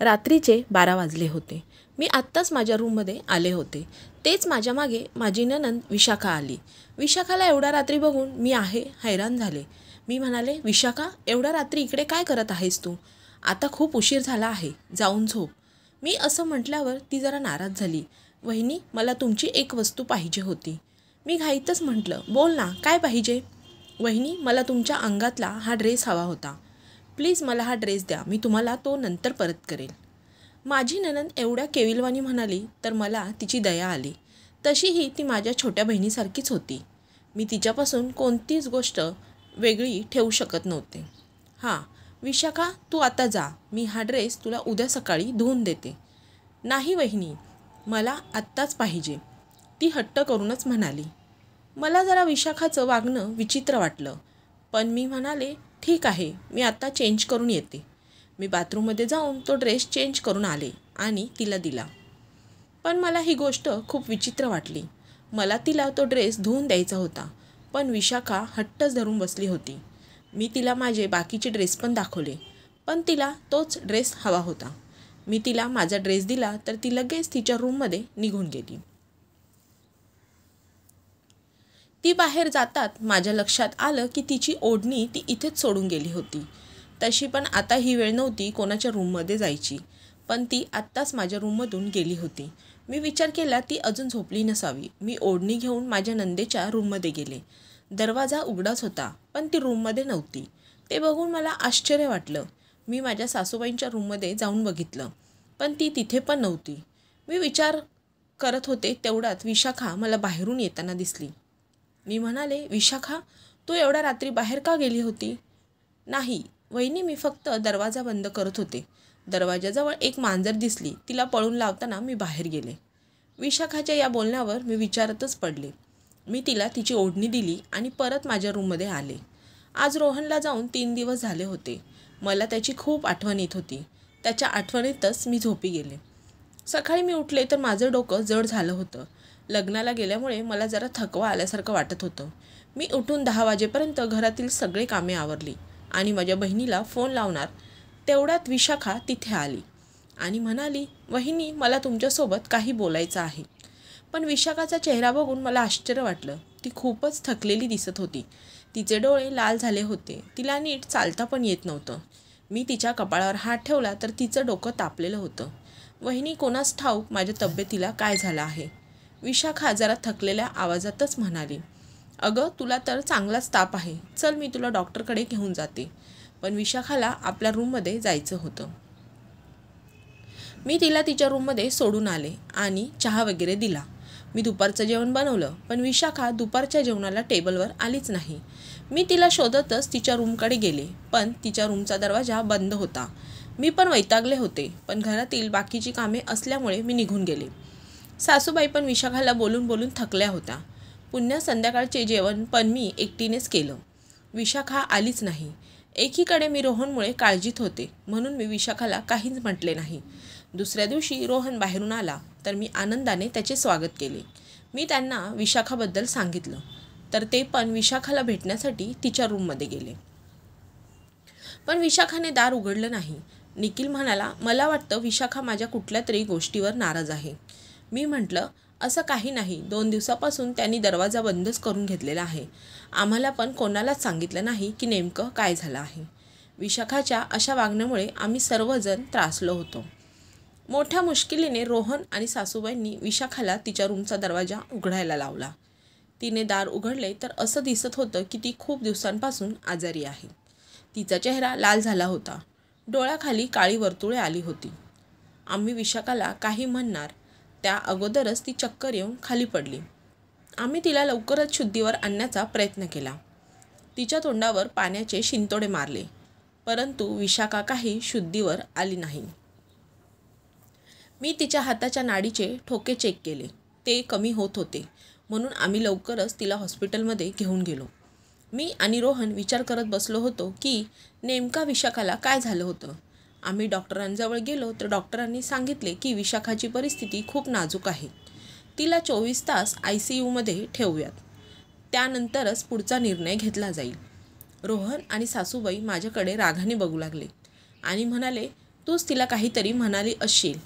रात्रीचे 12 वाजले होते. मी आत्ताच माझ्या रूममध्ये आले होते. तेच माझ्या मागे माझी नणंद विशाखा आली. विशाखाला एवढ्या रात्री बघून मी हैराण झाले. मी म्हणाले, विशाखा, एवढ्या रात्री इकडे काय करत आहेस तू? आता खूप उशीर झाला आहे, जाऊन झोप. मी असं म्हटल्यावर ती जरा नाराज झाली. वहिनी, मला तुमची एक वस्तू पाहिजे होती. मी घाईतच म्हटलं, बोल ना, काय पाहिजे? वहिनी, मला तुमच्या अंगातला हा ड्रेस हवा होता. प्लीज मला हा ड्रेस द्या, मी तुम्हाला तो नंतर परत करेल. माझी नणंद एवढ्या केविलवाणी म्हणाली तर मला तिची दया आली. तशीही ती माझ्या छोट्या बहिणीसारखीच होती. मी तिच्यापासून कोणतीच गोष्ट वेगळी ठेवू शकत नव्हते. हां विशाखा, तू आता जा, मी हा ड्रेस तुला उद्या सकाळी धुवून देते. नाही वहिनी, मला आत्ताच पाहिजे, ती हट्ट करूनच म्हणाली. मला जरा विशाखाचं वागणं विचित्र वाटलं, पण मी म्हणाले, ठीक आहे, मी आता चेंज करून येते. मी बाथरूममध्ये जाऊन तो ड्रेस चेंज करून आले आणि तिला दिला. पण मला ही गोष्ट खूप विचित्र वाटली. मला तिला तो ड्रेस धुवून द्यायचा होता, पण विशाखा हट्टच धरून बसली होती. मी तिला माझे बाकीचे ड्रेस पण दाखवले, पण तिला तोच ड्रेस हवा होता. मी तिला माझा ड्रेस दिला तर ती लगेच तिच्या रूममध्ये निघून गेली. ती बाहेर जातात माझ्या लक्षात आलं की तिची ओढणी ती इथेच सोडून गेली होती. तशी पण आता ही वेळ नव्हती कोणाच्या रूममध्ये जायची, पण ती आत्ताच माझ्या रूममधून गेली होती. मी विचार केला ती अजून झोपली नसावी. मी ओढणी घेऊन माझ्या नंदेच्या रूममध्ये गेले. दरवाजा उघडाच होता, पण ती रूममध्ये नव्हती. ते बघून मला आश्चर्य वाटलं. मी माझ्या सासूबाईंच्या रूममध्ये जाऊन बघितलं, पण ती तिथे पण नव्हती. मी विचार करत होते तेवढ्यात विशाखा मला बाहेरून येताना दिसली. मी म्हणाले, विशाखा, तू एवढ्या रात्री बाहेर का गेली होती? नाही वहिनी, मी फक्त दरवाजा बंद करत होते. दरवाजाजवळ एक मांजर दिसली, तिला पळून लावताना मी बाहेर गेले. विशाखाच्या या बोलण्यावर मी विचारतच पडले. मी तिला तिची ओढणी दिली आणि परत माझ्या रूममध्ये आले. आज रोहनला जाऊन 3 दिवस झाले होते. मला त्याची खूप आठवण येत होती. त्याच्या आठवणीतच मी झोपी गेले. सकाळी मी उठले तर माझं डोकं जड झालं होतं. लग्नाला गेल्यामुळे मला जरा थकवा आल्यासारखं वाटत होतं. मी उठून 10 वाजेपर्यंत घरातील सगळे कामे आवरली आणि माझ्या बहिणीला फोन लावणार तेवढ्यात विशाखा तिथे आली आणि म्हणाली, वहिनी, मला तुमच्यासोबत काही बोलायचं आहे. पण विशाखाचा चेहरा बघून मला आश्चर्य वाटलं. ती खूपच थकलेली दिसत होती. तिचे डोळे लाल झाले होते. तिला नीट चालता पण येत नव्हतं. मी तिच्या कपाळावर हात ठेवला तर तिचं डोकं तापलेलं होतं. वहिनी, कोणास ठाऊक माझ्या तब्येतीला काय झालं आहे, विशाखा जरा थकलेल्या आवाजातच म्हणाली. अगं, तुला तर चांगलाच ताप आहे, चल मी तुला डॉक्टरकडे घेऊन जाते. पण विशाखाला आपल्या रूममध्ये जायचं होतं. मी तिला तिच्या रूममध्ये सोडून आले आणि चहा वगैरे दिला. मी दुपारचं जेवण बनवलं, पण विशाखा दुपारच्या जेवणाला टेबलवर आलीच नाही. मी तिला शोधतच तिच्या रूमकडे गेले, पण तिच्या रूमचा दरवाजा बंद होता. मी पण वैतागले होते, पण घरातील बाकीची कामे असल्यामुळे मी निघून गेले. सासूबाई पण विशाखाला बोलून बोलून थकल्या होत्या. पुन्हा संध्याकाळचे जेवण पण मी एकटीनेच केलं. विशाखा आलीच नाही. एकीकडे मी रोहनमुळे काळजीत होते, म्हणून मी विशाखाला काहीच म्हटले नाही. दुसऱ्या दिवशी रोहन बाहेरून आला तर मी आनंदाने त्याचे स्वागत केले. मी त्यांना विशाखाबद्दल सांगितलं, तर ते पण विशाखाला भेटण्यासाठी तिच्या रूममध्ये गेले. पण विशाखाने दार उघडलं नाही. निखिल म्हणाला, मला वाटतं विशाखा माझ्या कुठल्या तरी गोष्टीवर नाराज आहे. मी म्हटलं, असं काही नाही, 2 दिवसापासून त्यांनी दरवाजा बंदच करून घेतलेला आहे. आम्हाला पण कोणालाच सांगितलं नाही की नेमकं काय झालं आहे. विशाखाच्या अशा वागण्यामुळे आम्ही सर्वजण त्रासलो होतो. मोठ्या मुश्किलीने रोहन आणि सासूबाईंनी विशाखाला तिच्या रूमचा दरवाजा उघडायला लावला. तिने दार उघडले तर असं दिसत होतं की ती खूप दिवसांपासून आजारी आहे. तिचा चेहरा लाल झाला होता. डोळ्याखाली काळी वर्तुळे आली होती. आम्ही विशाखाला काही म्हणणार त्या अगोदरच ती चक्कर येऊन खाली पडली. आम्ही तिला लवकरच शुद्धीवर आणण्याचा प्रयत्न केला. तिच्या तोंडावर पाण्याचे शिंतोडे मारले, परंतु विशाखा काही शुद्धीवर आली नाही. मी तिच्या हाताच्या नाडीचे ठोके चेक केले. ते कमी होत होते, म्हणून आम्ही लवकरच तिला हॉस्पिटलमध्ये घेऊन गेलो. मी आणि रोहन विचार करत बसलो होतो की नेमका विशाखाला काय झालं होतं. आम्ही डॉक्टरांजवळ गेलो तर डॉक्टरांनी सांगितले की विशाखाची परिस्थिती खूप नाजूक आहे. तिला 24 तास ICUमध्ये ठेवूयात, त्यानंतरच पुढचा निर्णय घेतला जाईल. रोहन आणि सासूबाई माझ्याकडे रागाने बघू लागले आणि म्हणाले, तूच तिला काहीतरी म्हणाली असशील,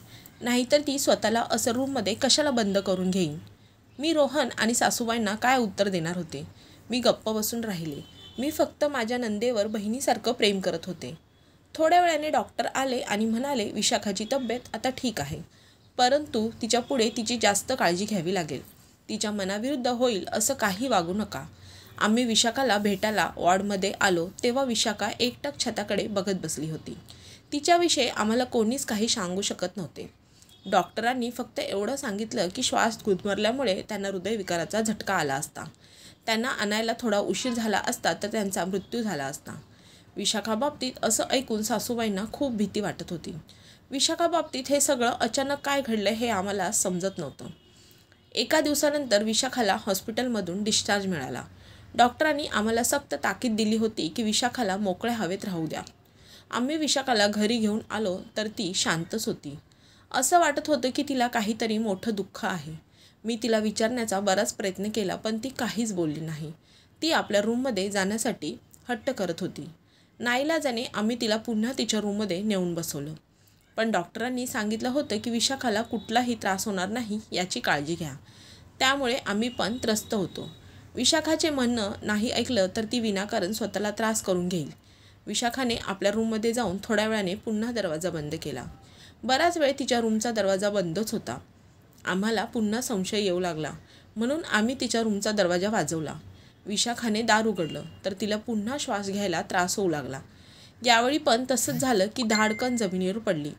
नाहीतर ती स्वतःला असं रूममध्ये कशाला बंद करून घेईन. मी रोहन आणि सासूबाईंना काय उत्तर देणार होते. मी गप्प बसून राहिले. मी फक्त माझ्या नंदेवर बहिणीसारखं प्रेम करत होते. थोड्या वेळाने डॉक्टर आले आणि म्हणाले, विशाखाची तब्येत आता ठीक आहे, परंतु तिच्या पुढे तिची जास्त काळजी घ्यावी लागेल. तिच्या मनाविरुद्ध होईल असं काही वागू नका. आम्ही विशाखाला भेटायला वॉर्डमध्ये आलो तेव्हा विशाखा एकटक छताकडे बघत बसली होती. तिच्याविषयी आम्हाला कोणीच काही सांगू शकत नव्हते. डॉक्टरांनी फक्त एवढं सांगितलं की श्वास गुदमरल्यामुळे त्यांना हृदयविकाराचा झटका आला असता. त्यांना आणायला थोडा उशीर झाला असता तर त्यांचा मृत्यू झाला असता. विशाखाबाबतीत असं ऐकून सासूबाईंना खूप भीती वाटत होती. विशाखाबाबतीत हे सगळं अचानक काय घडलं हे आम्हाला समजत नव्हतं. एका दिवसानंतर विशाखाला हॉस्पिटलमधून डिस्चार्ज मिळाला. डॉक्टरांनी आम्हाला सक्त ताकीद दिली होती की विशाखाला मोकळ्या हवेत राहू द्या. आम्ही विशाखाला घरी घेऊन आलो तर ती शांतच होती. असं वाटत होतं की तिला काहीतरी मोठं दुःख आहे. मी तिला विचारण्याचा बराच प्रयत्न केला पण ती काहीच बोलली नाही. ती आपल्या रूममध्ये जाण्यासाठी हट्ट करत होती. नाईलाजाने आम्ही तिला पुन्हा तिच्या रूममध्ये नेऊन बसवलं. पण डॉक्टरांनी सांगितलं होतं की विशाखाला कुठलाही त्रास होणार नाही याची काळजी घ्या. त्यामुळे आम्ही पण त्रस्त होतो. विशाखाचे म्हणणं नाही ऐकलं तर ती विनाकारण स्वतःला त्रास करून घेईल. विशाखाने आपल्या रूममध्ये जाऊन थोड्या वेळाने पुन्हा दरवाजा बंद केला. बराच वेळ तिच्या रूमचा दरवाजा बंदच होता. आम्हाला पुन्हा संशय येऊ लागला म्हणून आम्ही तिच्या रूमचा दरवाजा वाजवला. विशाखाने दार उघडलं तर तिला पुन्हा श्वास घ्यायला त्रास होऊ लागला. यावेळी पण तसंच झालं की धाडकन जमिनीवर पडली.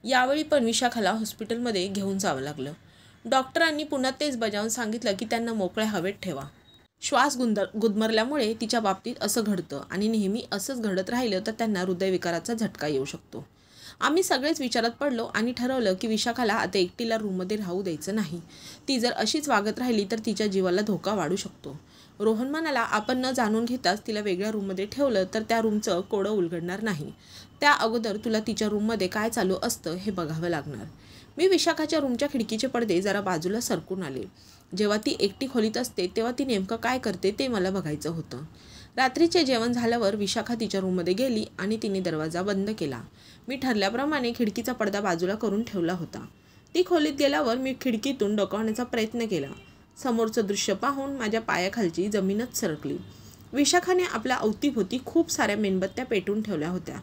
यावेळी पण विशाखाला हॉस्पिटलमध्ये घेऊन जावं लागलं. डॉक्टरांनी पुन्हा तेच बजावून सांगितलं की त्यांना मोकळ्या हवेत ठेवा. श्वास गुदमरल्यामुळे तिच्या बाबतीत असं घडतं आणि नेहमी असंच घडत राहिलं तर त्यांना हृदयविकाराचा झटका येऊ शकतो. आम्ही सगळेच विचारात पडलो आणि ठरवलं की विशाखाला आता एकटीला रूममध्ये राहू द्यायचं नाही. ती जर अशीच वागत राहिली तर तिच्या जीवाला धोका वाढू शकतो. रोहन म्हणाला, आपण न जाणून घेताच तिला वेगळ्या रूममध्ये ठेवलं तर त्या रूमचं कोडं उलगडणार नाही. त्या अगोदर तुला तिच्या रूममध्ये काय चालू असतं हे बघावं लागणार. मी विशाखाच्या रूमच्या खिडकीचे पडदे जरा बाजूला सरकून आले. जेव्हा ती एकटी खोलीत असते तेव्हा ती नेमकं काय करते ते मला बघायचं होतं. रात्रीचे जेवण झाल्यावर विशाखा तिच्या रूममध्ये गेली आणि तिने दरवाजा बंद केला. मी ठरल्याप्रमाणे खिडकीचा पडदा बाजूला करून ठेवला होता. ती खोलीत गेल्यावर मी खिडकीतून डोकावण्याचा प्रयत्न केला. समोरचं दृश्य पाहून माझ्या पायाखालची जमीनच सरकली. विशाखाने आपल्या अवतीभोवती खूप साऱ्या मेणबत्त्या पेटून ठेवल्या होत्या.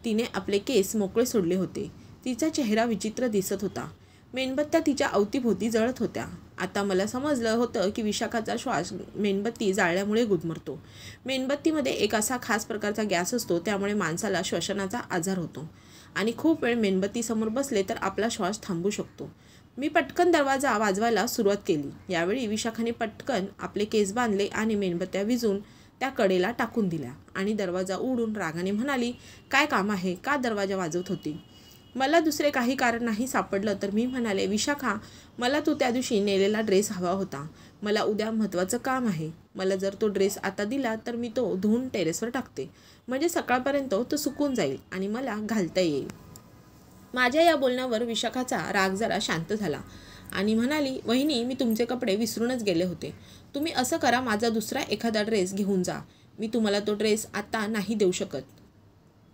तिने आपले केस मोकळे सोडले होते. तिचा चेहरा विचित्र दिसत होता. मेणबत्त्या तिच्या अवतीभोवती जळत होत्या. आता मला समजलं होतं की विशाखाचा श्वास मेणबत्ती जाळल्यामुळे गुदमरतो. मेणबत्तीमध्ये एक असा खास प्रकारचा गॅस असतो त्यामुळे माणसाला श्वसनाचा आजार होतो आणि खूप वेळ मेणबत्तीसमोर बसले तर आपला श्वास थांबू शकतो. मी पटकन दरवाजा वाजवायला सुरुवात केली. यावेळी विशाखाने पटकन आपले केस बांधले आणि मेणबत्त्या विझून त्या कडेला टाकून दिल्या आणि दरवाजा उघडून रागाने म्हणाली, काय काम आहे, का दरवाजा वाजवत होती? मला दुसरे काही कारण नाही सापडलं तर मी म्हणाले, विशाखा, मला तू त्या दिवशी नेलेला ड्रेस हवा होता. मला उद्या महत्त्वाचं काम आहे. मला जर तो ड्रेस आता दिला तर मी तो धुवून टेरेसवर टाकते, म्हणजे सकाळपर्यंत तो सुकून जाईल आणि मला घालता येईल. माझ्या या बोलण्यावर विशाखाचा राग जरा शांत झाला आणि म्हणाली, वहिनी, मी तुमचे कपडे विसरूनच गेले होते. तुम्ही असं करा, माझा दुसरा एखादा ड्रेस घेऊन जा. मी तुम्हाला तो ड्रेस आता नाही देऊ शकत.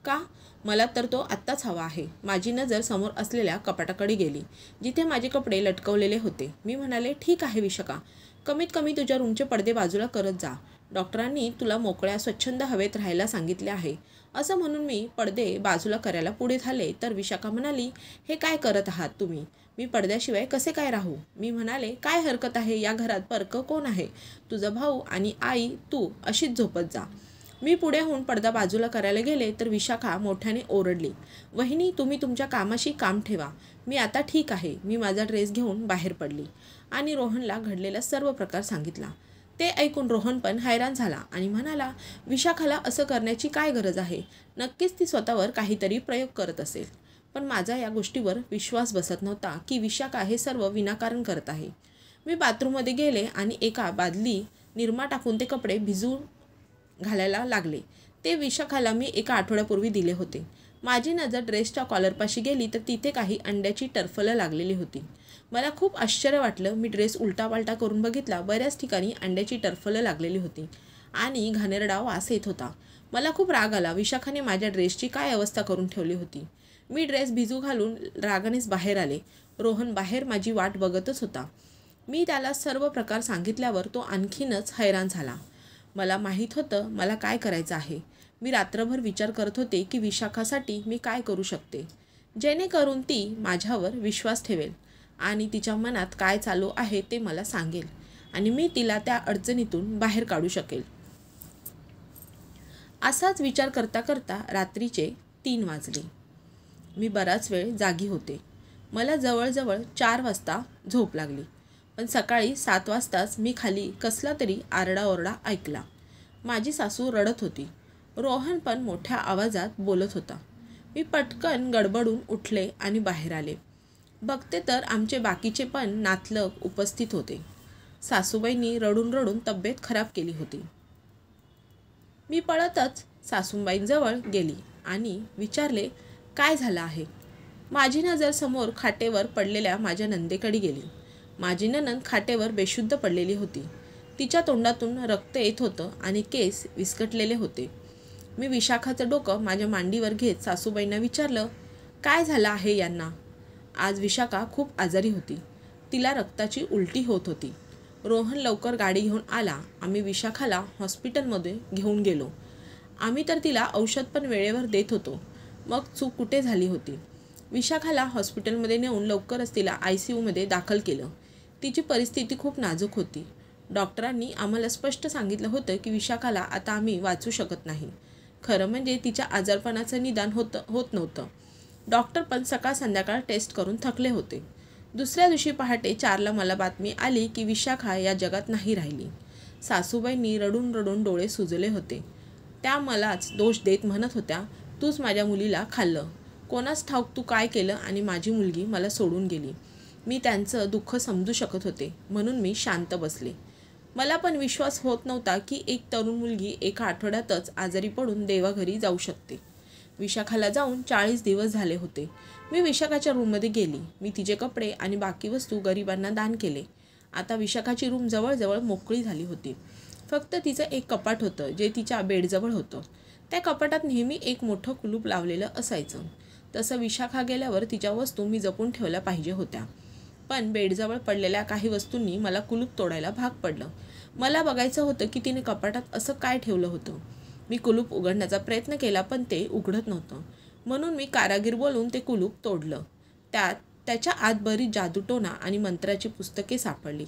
का? मला तर तो आत्ताच हवा आहे. माझी नजर समोर असलेल्या कपाटाकडे गेली जिथे माझे कपडे लटकवलेले होते. मी म्हणाले, ठीक आहे विशाखा, कमीत कमी तुझ्या रूमचे पडदे बाजूला करत जा. डॉक्टरांनी तुला मोकळ्या स्वच्छंद हवेत राहायला सांगितले आहे. असं म्हणून मी पडदे बाजूला करायला पुढे झाले तर विशाखा म्हणाली, हे काय करत आहात तुम्ही? मी पडद्याशिवाय कसे काय राहू? मी म्हणाले, काय हरकत आहे, या घरात परकं कोण आहे? तुझा भाऊ आणि आई, तू अशीच झोपत जा. मी पुढे होऊन पडदा बाजूला करायला गेले तर विशाखा मोठ्याने ओरडली, वहिनी, तुम्ही तुमच्या कामाशी काम ठेवा. मी आता ठीक आहे. मी माझा ड्रेस घेऊन बाहेर पडली आणि रोहनला घडलेला सर्व प्रकार सांगितला. ते ऐकून रोहन पण हैराण झाला आणि म्हणाला, विशाखाला असं करण्याची काय गरज आहे? नक्कीच ती स्वतःवर काहीतरी प्रयोग करत असेल. पण माझा या गोष्टीवर विश्वास बसत नव्हता की विशाखा हे सर्व विनाकारण करत आहे. मी बाथरूममध्ये गेले आणि एका बादली निरमा टाकून ते कपडे भिजू घालायला लागले. ते विशाखाला मी एका आठवड्यापूर्वी दिले होते. माझी नजर ड्रेसच्या कॉलरपाशी गेली तर तिथे काही अंड्याची टरफलं लागलेली होती. मला खूप आश्चर्य वाटलं. मी ड्रेस उलटापालटा करून बघितला. बऱ्याच ठिकाणी अंड्याची टरफलं लागलेली होती आणि घाणेरडा वास येत होता. मला खूप राग आला. विशाखाने माझ्या ड्रेसची काय अवस्था करून ठेवली होती. मी ड्रेस भिजू घालून रागानेच बाहेर आले. रोहन बाहेर माझी वाट बघतच होता. मी त्याला सर्व प्रकार सांगितल्यावर तो आणखीनच हैराण झाला. मला माहीत होतं मला काय करायचं आहे. मी रात्रभर विचार करत होते की विशाखासाठी मी काय करू शकते, जेणेकरून ती माझ्यावर विश्वास ठेवेल आणि तिच्या मनात काय चालू आहे ते मला सांगेल आणि मी तिला त्या अडचणीतून बाहेर काढू शकेल. असाच विचार करता करता रात्रीचे 3 वाजले. मी बराच वेळ जागी होते. मला जवळजवळ 4 वाजता झोप लागली. पण सकाळी 7 वाजताच मी खाली कसला तरी आरडाओरडा ऐकला. माझी सासू रडत होती. रोहन पण मोठ्या आवाजात बोलत होता. मी पटकन गडबडून उठले आणि बाहेर आले. बघते तर आमचे बाकीचे पण नातलग उपस्थित होते. सासूबाईंनी रडून रडून तब्येत खराब केली होती. मी पळतच सासूबाईंजवळ गेली आणि विचारले, काय झालं आहे? माझी नजर समोर खाटेवर पडलेल्या माझ्या नंदेकडे गेली. माझी नणंद खाटेवर बेशुद्ध पडलेली होती. तिच्या तोंडातून रक्त येत होतं आणि केस विस्कटलेले होते. मी विशाखाचं डोकं माझ्या मांडीवर घेत सासूबाईंना विचारलं, काय झालं आहे यांना? आज विशाखा खूप आजारी होती. तिला रक्ताची उलटी होत होती. रोहन लवकर गाडी घेऊन आला. आम्ही विशाखाला हॉस्पिटलमध्ये घेऊन गेलो. आम्ही तर तिला औषध पण वेळेवर देत होतो. मग चूक कुठे झाली होती? विशाखाला हॉस्पिटलमध्ये नेऊन लवकरच तिला ICUमध्ये दाखल केलं. तिची परिस्थिती खूप नाजूक होती. डॉक्टरांनी आम्हाला स्पष्ट सांगितलं होतं की विशाखाला आता आम्ही वाचू शकत नाही. खरं म्हणजे तिच्या आजारपणाचं निदान होत नव्हतं. डॉक्टर पण सकाळ संध्याकाळ टेस्ट करून थकले होते. दुसऱ्या दिवशी पहाटे 4ला मला बातमी आली की विशाखा या जगात नाही राहिली. सासूबाईंनी रडून रडून डोळे सुजले होते. त्या मलाच दोष देत म्हणत होत्या, तूच माझ्या मुलीला खाल्लं. कोणास ठाऊक तू काय केलं आणि माझी मुलगी मला सोडून गेली. मी त्यांचं दुःख समजू शकत होते म्हणून मी शांत बसले. मला पण विश्वास होत नव्हता की एक तरुण मुलगी एका आठवड्यातच आजारी पडून देवाघरी जाऊ शकते. विशाखाला जाऊन 40 दिवस झाले होते. मी विशाखाच्या रूममध्ये गेली. मी तिचे कपडे आणि बाकी वस्तू गरिबांना दान केले. आता विशाखाची रूम जवळजवळ मोकळी झाली होती. फक्त तिचं एक कपाट होतं जे तिच्या बेडजवळ होतं. त्या कपाटात नेहमी एक मोठं कुलूप लावलेलं असायचं. तसं विशाखा गेल्यावर तिच्या वस्तू मी जपून ठेवल्या पाहिजे होत्या. पण बेडजवळ पडलेल्या काही वस्तूंनी मला कुलूप तोडायला भाग पडलं. मला बघायचं होतं की तिने कपाटात असं काय ठेवलं होतं. मी कुलूप उघडण्याचा प्रयत्न केला पण ते उघडत नव्हतं. म्हणून मी कारागीर बोलून ते कुलूप तोडलं. त्याच्या आत बरीच जादूटोणा आणि मंत्राची पुस्तके सापडली.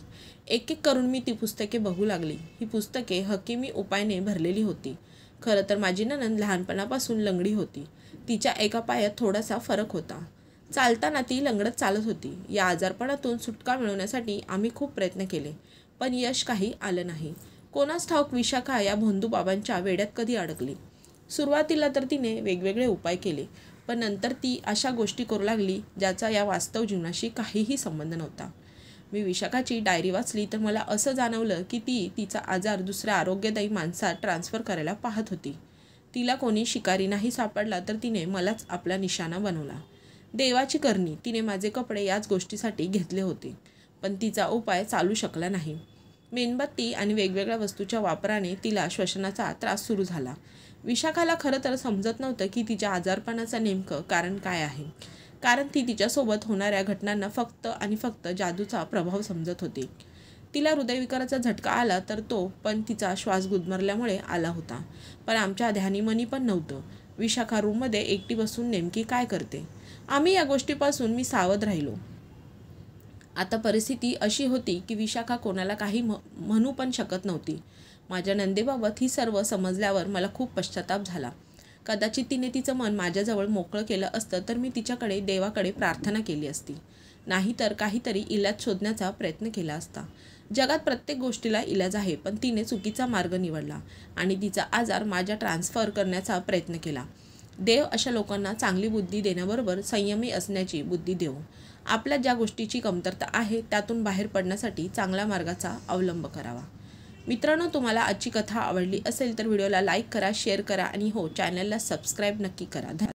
एक एक करून मी ती पुस्तके बघू लागली. ही पुस्तके हकीमी उपायाने भरलेली होती. खरं तर माझी नणंद लहानपणापासून लंगडी होती. तिच्या एका पायात थोडासा फरक होता. चालताना ती लंगडत चालत होती. या आजारपणातून सुटका मिळवण्यासाठी आम्ही खूप प्रयत्न केले पण यश काही आलं नाही. कोणास ठाऊक विशाखा या भोंदू बाबांच्या वेड्यात कधी अडकली. सुरुवातीला तर तिने वेगवेगळे उपाय केले पण नंतर ती अशा गोष्टी करू लागली ज्याचा या वास्तव जीवनाशी काहीही संबंध नव्हता. मी विशाखाची डायरी वाचली तर मला असं जाणवलं की ती तिचा आजार दुसऱ्या आरोग्यदायी माणसात ट्रान्सफर करायला पाहत होती. तिला कोणी शिकारी नाही सापडला तर तिने मलाच आपला निशाणा बनवला. देवाची करणी, तिने माझे कपडे याच गोष्टीसाठी घेतले होते पण तिचा उपाय चालू शकला नाही. मेणबत्ती आणि वेगवेगळ्या वस्तूच्या वापराने तिला श्वसनाचा त्रास सुरू झाला. विशाखाला खरं तर समजत नव्हतं की तिच्या आजारपणाचं नेमकं कारण काय आहे. कारण ती तिच्यासोबत होणाऱ्या घटनांना फक्त आणि फक्त जादूचा प्रभाव समजत होती. तिला हृदयविकाराचा झटका आला तर तो पण तिचा श्वास गुदमरल्यामुळे आला होता. पण आमच्या ध्यानीमनी पण नव्हतं. विशाखा रूममध्ये एकटी बसून नेमकी काय करते? आम्ही या गोष्टीपासून मी सावध राहिलो. आता परिस्थिती अशी होती की विशाखा कोणाला काही म्हणू पण शकत नव्हती. माझ्या नंदेबाबत ही सर्व समजल्यावर मला खूप पश्चाताप झाला. कदाचित तिने तिचं मन माझ्याजवळ मोकळं केलं असतं तर मी तिच्याकडे देवाकडे प्रार्थना केली असती. नाहीतर काहीतरी इलाज शोधण्याचा प्रयत्न केला असता. जगात प्रत्येक गोष्टीला इलाज आहे पण तिने चुकीचा मार्ग निवडला आणि तिचा आजार माझ्या ट्रान्सफर करण्याचा प्रयत्न केला. देव अशा लोकांना चांगली बुद्धी देण्याबरोबर संयमी असण्याची बुद्धी देव. आपल्या ज्या गोष्टीची कमतरता आहे त्यातून बाहेर पडण्यासाठी चांगल्या मार्गाचा अवलंब करावा. मित्रांनो, तुम्हाला आजची कथा आवडली असेल तर व्हिडिओला लाईक करा, शेअर करा आणि हो, चॅनलला सबस्क्राईब नक्की करा.